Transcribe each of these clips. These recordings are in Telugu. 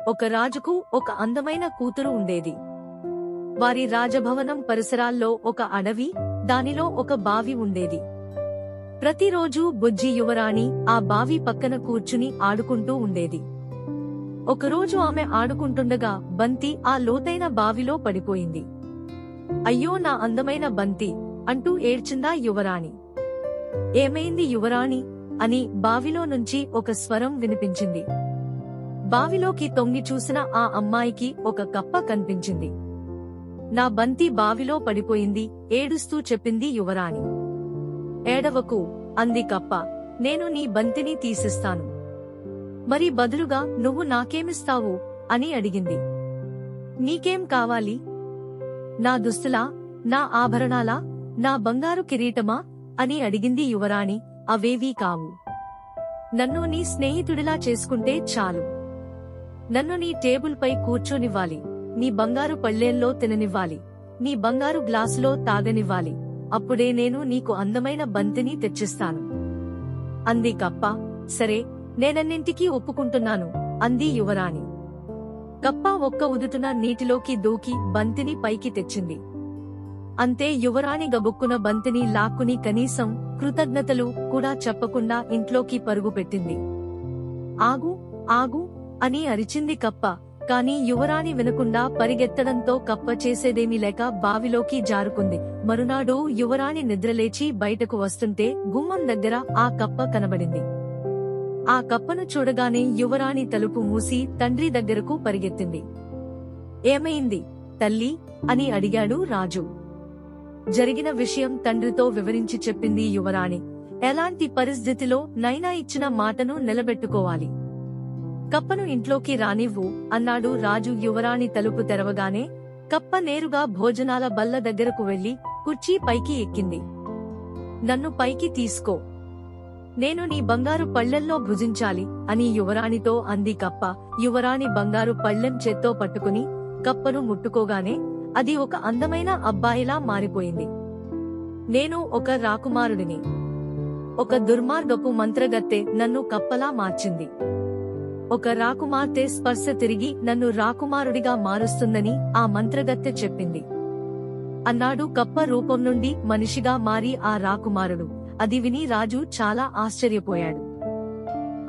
ఒక రాజుకు ఒక అందమైన కూతురు ఉండేది. వారి రాజభవనం పరిసరాల్లో ఒక అడవి, దానిలో ఒక బావి ఉండేది. ప్రతిరోజూ బుజ్జి యువరాణి ఆ బావి పక్కన కూర్చుని ఆడుకుంటూ ఉండేది. ఒకరోజు ఆమె ఆడుకుంటుండగా బంతి ఆ లోతైన బావిలో పడిపోయింది. అయ్యో నా అందమైన బంతి అంటూ ఏడ్చిందా యువరాణి. ఏమైంది యువరాణి అని బావిలో నుంచి ఒక స్వరం వినిపించింది. బావిలోకి తొంగి చూసిన ఆ అమ్మాయికి ఒక కప్ప కనిపించింది. నా బంతి బావిలో పడిపోయింది ఏడుస్తూ చెప్పింది యువరాణి. ఏడవకు అంది కప్ప, నేను నీ బంతిని తీసిస్తాను. మరి బదులుగా నువ్వు నాకేమిస్తావు అని అడిగింది. నీకేం కావాలి? నా దుస్తులా, నా ఆభరణాలా, నా బంగారు కిరీటమా అని అడిగింది యువరాణి. అవేవీ కావు. నన్ను నీ స్నేహితుడిలా చేసుకుంటే చాలు. నన్ను నీ టేబుల్ పై కూర్చోనివ్వాలి, నీ బంగారు పళ్ళేల్లో తిననివ్వాలి, నీ బంగారు గ్లాసులో తాగనివ్వాలి. అప్పుడే నేను నీకు అందమైన బంతిని తెచ్చిస్తాను అంది కప్ప. సరే, నేనన్నింటికీ ఒప్పుకుంటున్నాను అంది యువరాణి. కప్ప ఒక్క ఉదుటున నీటిలోకి దూకి బంతిని పైకి తెచ్చింది. అంతే, యువరాణి గబుక్కున బంతిని లాక్కుని కనీసం కృతజ్ఞతలు కూడా చెప్పకుండా ఇంట్లోకి పరుగుపెట్టింది. ఆగు ఆగు అని అరిచింది కప్ప. కాని యువరాణి వినకుండా పరిగెత్తడంతో కప్ప చేసేదేమీ లేక బావిలోకి జారుకుంది. మరునాడు యువరాణి నిద్రలేచి బయటకు వస్తుంటే గుమ్మం దగ్గర ఆ కప్ప కనబడింది. ఆ కప్పను చూడగానే యువరాణి తలుపు మూసి తండ్రి దగ్గరకు పరిగెత్తింది. ఏమైంది తల్లీ అని అడిగాడు రాజు. జరిగిన విషయం తండ్రితో వివరించి చెప్పింది యువరాణి. ఎలాంటి పరిస్థితిలో నైనా ఇచ్చిన మాటను నిలబెట్టుకోవాలి. కప్పను ఇంట్లోకి రానివ్వు అన్నాడు రాజు. యువరాణి తలుపు తెరవగానే కప్ప నేరుగా భోజనాల బల్ల దగ్గరకు వెళ్లి కుర్చీ పైకి ఎక్కింది. నన్ను పైకి తీసుకో, నేను నీ బంగారు పళ్ళెంలో భుజించాలి అని యువరాణితో అంది కప్ప. యువరాణి బంగారు పళ్ళెం చేత్తో పట్టుకుని కప్పను ముట్టుకోగానే అది ఒక అందమైన అబ్బాయిలా మారిపోయింది. నేను ఒక రాకుమారుడిని. ఒక దుర్మార్గపు మంత్రగత్తె నన్ను కప్పలా మార్చింది. ఒక రాకుమార్తె స్పర్శ తిరిగి నన్ను రాకుమారుడిగా మారుస్తుందని ఆ మంత్రగత్తె చెప్పింది అన్నాడు. కప్ప రూపం నుండి మనిషిగా మారి ఆ రాకుమారుడు. అది విని రాజు చాలా ఆశ్చర్యపోయాడు.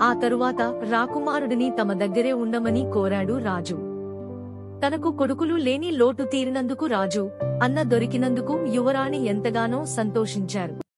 ఆ తరువాత రాకుమారుడిని తమ దగ్గరే ఉండమని కోరాడు రాజు. తనకు కొడుకులు లేని లోటు తీరినందుకు రాజు అన్న దొరికినందుకు యువరాణి ఎంతగానో సంతోషించారు.